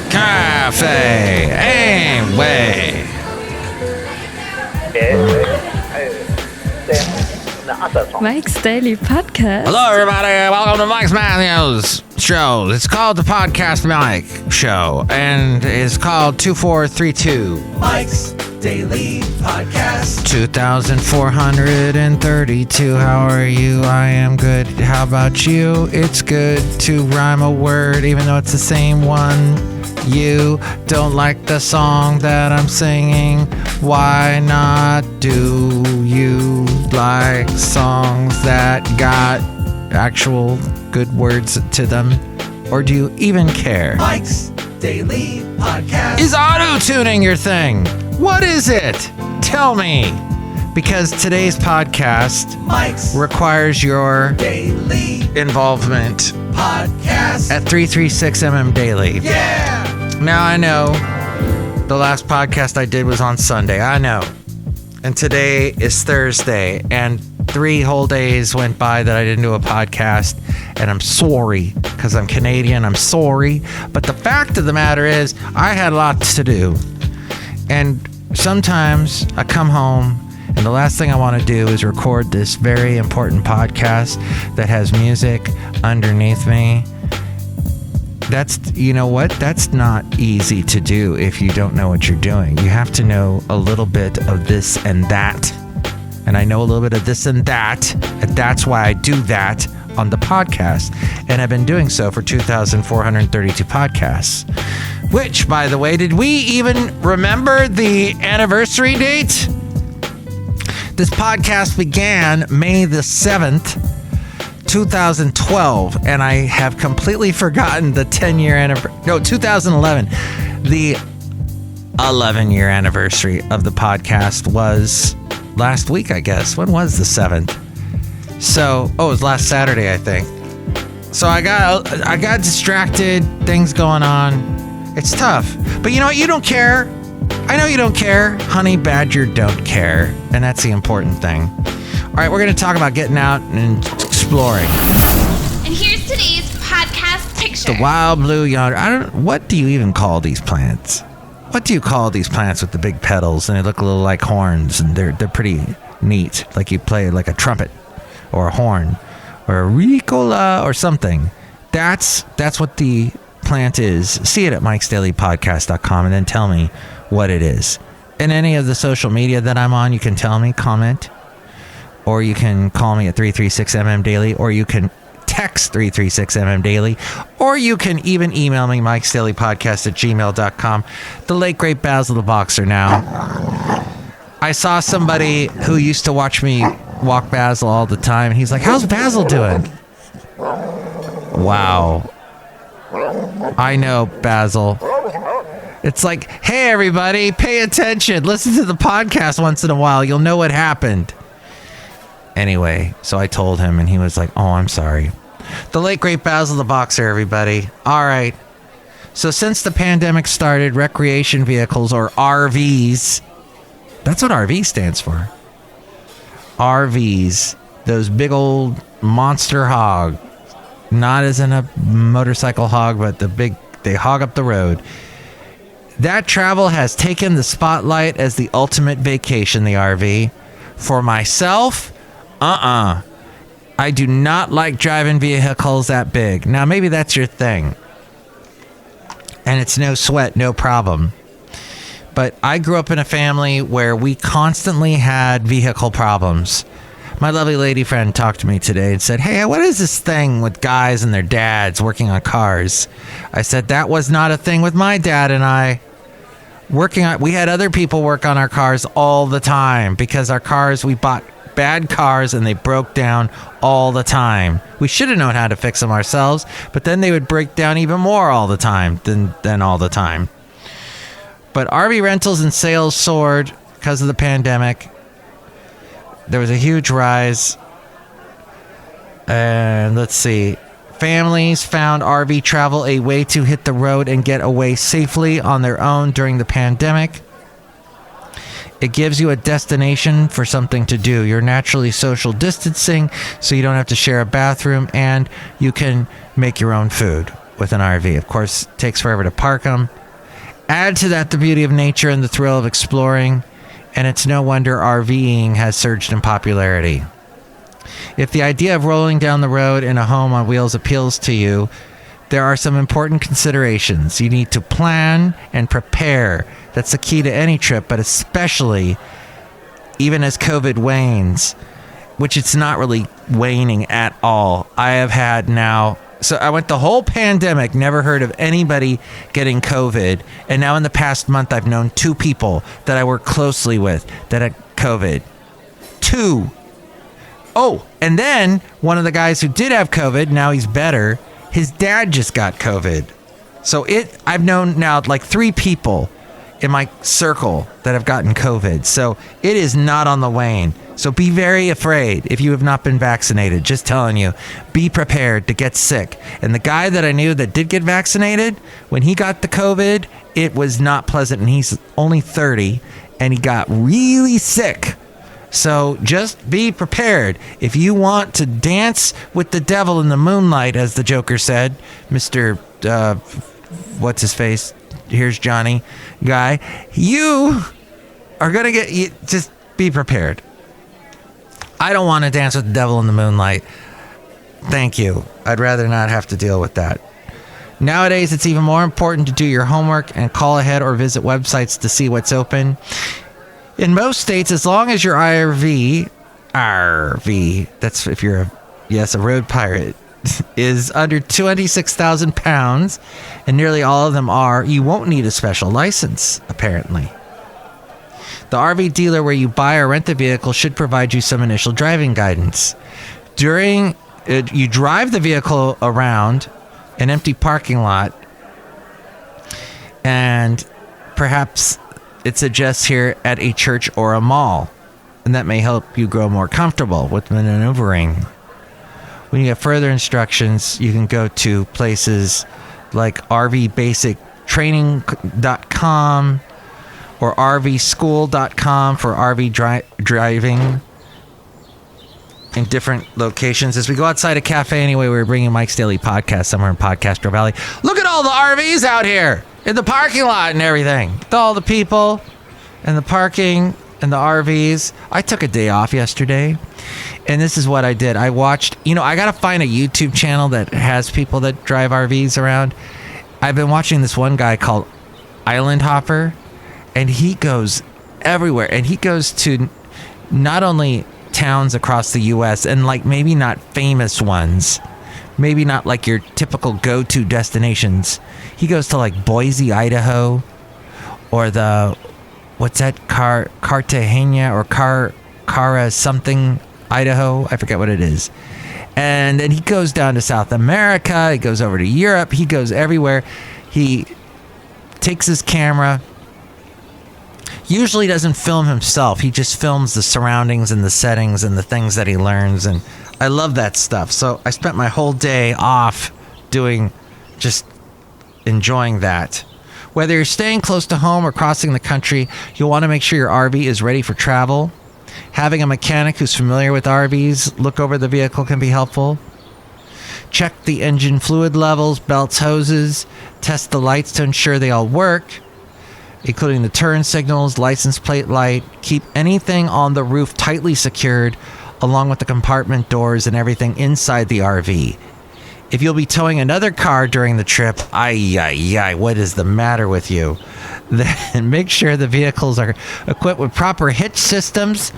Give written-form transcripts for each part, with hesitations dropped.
Cafe Anyway. Mike's Daily Podcast. Hello, everybody. Welcome to Mike's Matthews Show. It's called the Podcast Mike Show, and it's called 2432. Mike's Daily Podcast. 2432. How are you? I am good. How about you? It's good to rhyme a word, even though it's the same one. You don't like the song that I'm singing. Why not? Do you like songs that got actual good words to them? Or do you even care? Mike's Daily Podcast. Is auto-tuning your thing? What is it? Tell me. Because today's podcast Mike's requires your Daily involvement Podcast. at 336mm Daily. Yeah! Now I know the last podcast I did was on Sunday. I know. And today is Thursday. And 3 whole days went by that I didn't do a podcast. And I'm sorry because I'm Canadian. I'm sorry. But the fact of the matter is I had lots to do. And sometimes I come home and the last thing I want to do is record this very important podcast that has music underneath me. That's, you know what? That's not easy to do if you don't know what you're doing. You have to know a little bit of this and that. And I know a little bit of this and that. And that's why I do that on the podcast. And I've been doing so for 2,432 podcasts. Which, by the way, did we even remember the anniversary date? This podcast began May the 7th. 2012, and I have completely forgotten the 10-year anniversary. No, 2011. The 11-year anniversary of the podcast was last week, I guess. When was the 7th? So, it was last Saturday, I think. So I got distracted, things going on. It's tough. But you know what? You don't care. I know you don't care. Honey Badger don't care. And that's the important thing. All right, we're going to talk about getting out and exploring. And here's today's podcast picture. The wild blue yonder. What do you even call these plants? What do you call these plants with the big petals and they look a little like horns and they're pretty neat, like you play like a trumpet or a horn or a ricola or something. That's what the plant is. See it at mikesdailypodcast.com and then tell me what it is. In any of the social media that I'm on, you can tell me, comment. Or you can call me at 336mm Daily, or you can text 336mm Daily, or you can even email me, mikesdailypodcast@gmail.com. The late, great Basil the Boxer now. I saw somebody who used to watch me walk Basil all the time, and he's like, how's Basil doing? Wow. I know, Basil. It's like, hey, everybody, pay attention. Listen to the podcast once in a while. You'll know what happened. Anyway, so I told him, and he was like, oh, I'm sorry. The late, great Basil the Boxer, everybody. All right. So since the pandemic started, recreation vehicles, or RVs, that's what RV stands for. RVs, those big old monster hog. Not as in a motorcycle hog, but they hog up the road. That travel has taken the spotlight as the ultimate vacation, the RV. For myself, I do not like driving vehicles that big. Now, maybe that's your thing. And it's no sweat, no problem. But I grew up in a family where we constantly had vehicle problems. My lovely lady friend talked to me today and said, hey, what is this thing with guys and their dads working on cars? I said, that was not a thing with my dad and I. We had other people work on our cars all the time because our cars, we bought bad cars and they broke down all the time. We should have known how to fix them ourselves, but then they would break down even more all the time than all the time. But RV rentals and sales soared because of the pandemic. There was a huge rise. And let's see. Families found RV travel a way to hit the road and get away safely on their own during the pandemic. It gives you a destination for something to do. You're naturally social distancing, so you don't have to share a bathroom, and you can make your own food. with an RV. Of course, it takes forever to park them. Add to that the beauty of nature and the thrill of exploring, and it's no wonder RVing has surged in popularity. If the idea of rolling down the road in a home on wheels appeals to you, there are some important considerations. You need to plan and prepare. That's the key to any trip, but especially even as COVID wanes, which it's not really waning at all. I have had now, so I went the whole pandemic, never heard of anybody getting COVID. And now in the past month, I've known 2 people that I work closely with that had COVID. 2. Oh, and then one of the guys who did have COVID, now he's better. His dad just got COVID. So I've known now like 3 people in my circle that have gotten COVID. So it is not on the wane. So be very afraid if you have not been vaccinated. Just telling you, be prepared to get sick. And the guy that I knew that did get vaccinated, when he got the COVID, it was not pleasant. And he's only 30 and he got really sick. So just be prepared. If you want to dance with the devil in the moonlight, as the Joker said, Mr. What's his face? Here's Johnny guy. You are going to just be prepared. I don't want to dance with the devil in the moonlight. Thank you. I'd rather not have to deal with that. Nowadays, it's even more important to do your homework and call ahead or visit websites to see what's open. In most states, as long as your RV, that's if you're a road pirate, is under 26,000 pounds, and nearly all of them are, you won't need a special license, apparently. The RV dealer where you buy or rent the vehicle should provide you some initial driving guidance. You drive the vehicle around an empty parking lot, and perhaps it suggests here at a church or a mall, and that may help you grow more comfortable with maneuvering. When you get further instructions, you can go to places like rvbasictraining.com or rvschool.com for RV driving in different locations. As we go outside a cafe anyway, we're bringing Mike's Daily Podcast somewhere in Podcastro Valley. Look at all the RVs out here in the parking lot and everything. With all the people and the parking and the RVs. I took a day off yesterday, and this is what I did. I watched, I got to find a YouTube channel that has people that drive RVs around. I've been watching this one guy called Island Hopper, and he goes everywhere, and he goes to not only towns across the U.S. and like maybe not famous ones, maybe not like your typical go-to destinations. He goes to like Boise, Idaho, or what's that, Cartagena or Cara something, Idaho. I forget what it is. And then he goes down to South America. He goes over to Europe. He goes everywhere. He takes his camera. Usually doesn't film himself. He just films the surroundings and the settings and the things that he learns. And I love that stuff. So I spent my whole day off just enjoying that. Whether you're staying close to home or crossing the country, you'll want to make sure your RV is ready for travel. Having a mechanic who's familiar with RVs look over the vehicle can be helpful. Check the engine fluid levels, belts, hoses. Test the lights to ensure they all work, including the turn signals, license plate light. Keep anything on the roof tightly secured, along with the compartment doors and everything inside the RV. If you'll be towing another car during the trip, what is the matter with you? Then make sure the vehicles are equipped with proper hitch systems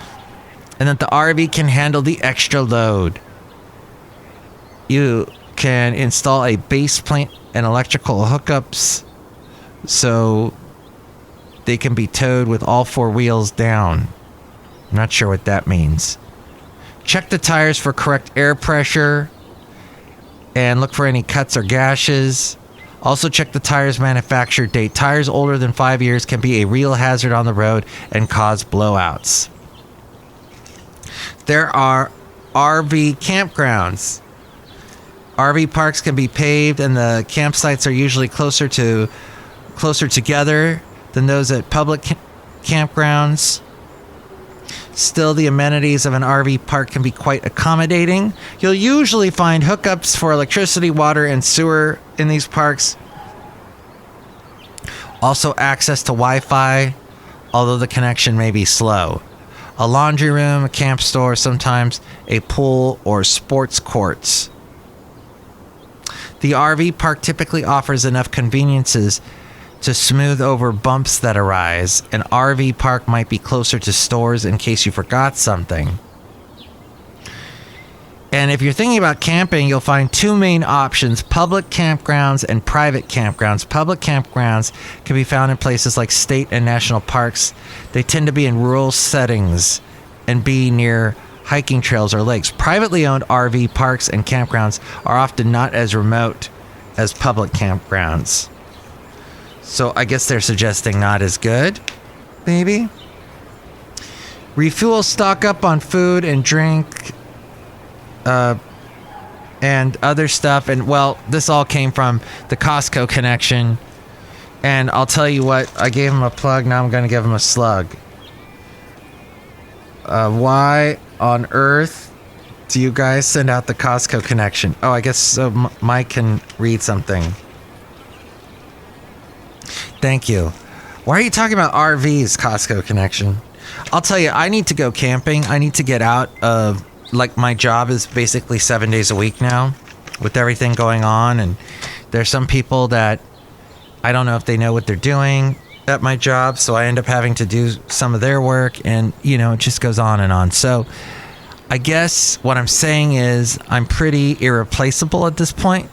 and that the RV can handle the extra load. You can install a base plate and electrical hookups so they can be towed with all 4 wheels down. I'm not sure what that means. Check the tires for correct air pressure and look for any cuts or gashes. Also check the tires' manufacture date. Tires older than 5 years can be a real hazard on the road and cause blowouts. There are RV campgrounds. RV parks can be paved, and the campsites are usually closer together than those at public campgrounds. Still, the amenities of an RV park can be quite accommodating. You'll usually find hookups for electricity, water, and sewer in these parks. Also, access to Wi-Fi, although the connection may be slow. A laundry room, a camp store, sometimes a pool or sports courts. The RV park typically offers enough conveniences to smooth over bumps that arise. An RV park might be closer to stores in case you forgot something. And if you're thinking about camping, you'll find two main options: public campgrounds and private campgrounds. Public campgrounds can be found in places like state and national parks. They tend to be in rural settings and be near hiking trails or lakes. Privately owned RV parks and campgrounds are often not as remote as public campgrounds. So I guess they're suggesting not as good, maybe. Refuel, stock up on food and drink, and other stuff. And well, this all came from the Costco connection. And I'll tell you what, I gave him a plug, now I'm going to give him a slug. Why on earth do you guys send out the Costco connection? Oh, I guess so Mike can read something. Thank you. Why are you talking about RVs, Costco connection? I'll tell you, I need to go camping. I need to get out of, like, my job is basically 7 days a week now with everything going on. And there's some people that I don't know if they know what they're doing at my job. So I end up having to do some of their work, and, you know, it just goes on and on. So I guess what I'm saying is I'm pretty irreplaceable at this point.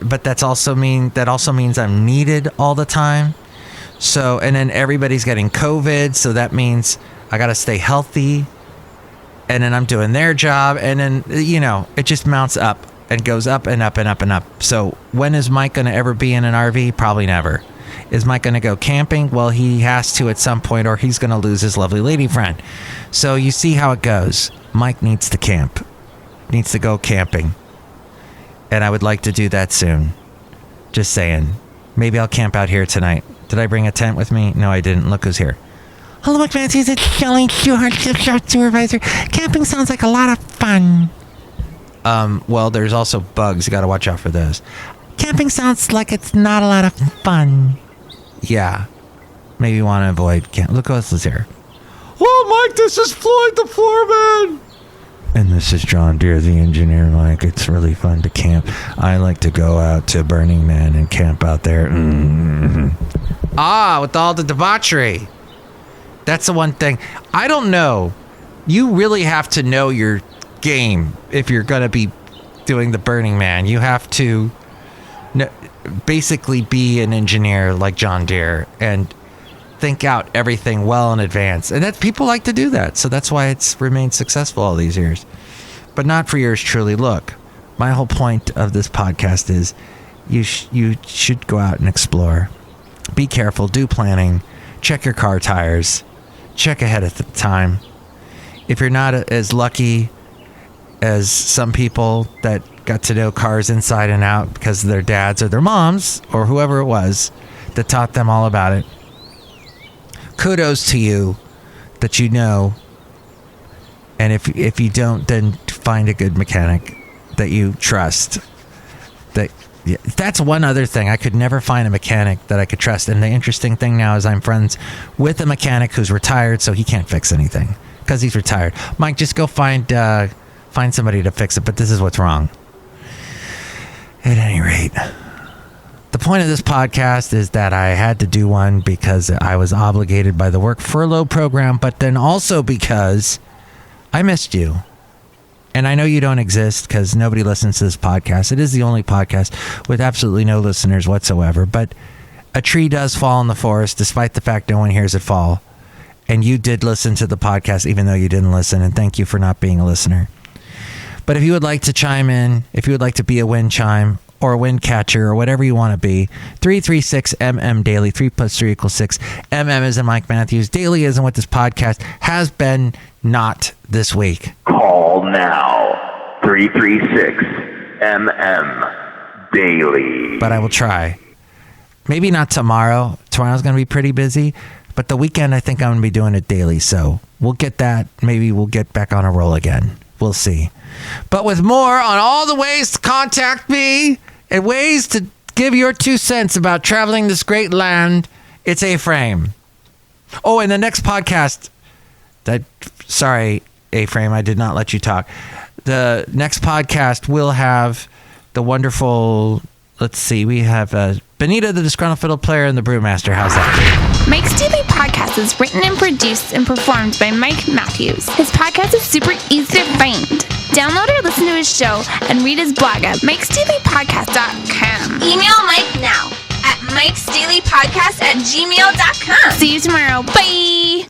But that also means I'm needed all the time. So, and then everybody's getting COVID, so that means I got to stay healthy. And then I'm doing their job, and then, you know, it just mounts up and goes up and up and up and up. So when is Mike going to ever be in an RV? Probably never. Is Mike going to go camping? Well, he has to at some point, or he's going to lose his lovely lady friend. So you see how it goes. Mike needs to camp, needs to go camping. And I would like to do that soon. Just saying. Maybe I'll camp out here tonight. Did I bring a tent with me? No, I didn't. Look who's here. Hello, McFancy. It's Chely Shoehart, gift shop supervisor. Camping sounds like a lot of fun. Well, there's also bugs. You got to watch out for those. Camping sounds like it's not a lot of fun. Yeah. Maybe you want to avoid camp. Look who else is here. Oh, Mike, this is Floyd the Floorman. And this is John Deere, the engineer, Mike. It's really fun to camp. I like to go out to Burning Man and camp out there. Mm-hmm. Ah, with all the debauchery. That's the one thing. I don't know. You really have to know your game if you're going to be doing the Burning Man. You have to basically be an engineer like John Deere and think out everything well in advance. And that people like to do that. So that's why it's remained successful all these years. But not for yours truly. Look, my whole point of this podcast is you should go out and explore. Be careful. Do planning. Check your car tires. Check ahead of the time. If you're not as lucky as some people that got to know cars inside and out because of their dads or their moms or whoever it was that taught them all about it, kudos to you that you know. And if you don't, then find a good mechanic that you trust. That's one other thing. I could never find a mechanic that I could trust. And the interesting thing now is I'm friends with a mechanic who's retired, so he can't fix anything because he's retired. Mike, just go find somebody to fix it. But this is what's wrong. At any rate, the point of this podcast is that I had to do one because I was obligated by the work furlough program, but then also because I missed you. And I know you don't exist because nobody listens to this podcast. It is the only podcast with absolutely no listeners whatsoever. But a tree does fall in the forest despite the fact no one hears it fall. And you did listen to the podcast even though you didn't listen. And thank you for not being a listener. But if you would like to chime in, if you would like to be a wind chime or a wind catcher or whatever you want to be, 336MM Daily, 3 plus 3 equals 6. MM is in Mike Matthews. Daily isn't what this podcast has been not this week. Call now, 336MM Daily. But I will try. Maybe not tomorrow. Tomorrow's going to be pretty busy. But the weekend, I think I'm going to be doing it daily. So we'll get that. Maybe we'll get back on a roll again. We'll see. But with more on all the ways to contact me and ways to give your 2 cents about traveling this great land, it's A-Frame. Oh, and the next podcast, sorry, A-Frame, I did not let you talk. The next podcast will have the wonderful, let's see, we have Benita, the Disgruntled Fiddle Player, and the Brewmaster. How's that? Mike's Daily Podcast is written and produced and performed by Mike Matthews. His podcast is super easy to find. Download or listen to his show and read his blog at mikesdailypodcast.com. Email Mike now at mikesdailypodcast@gmail.com. See you tomorrow. Bye!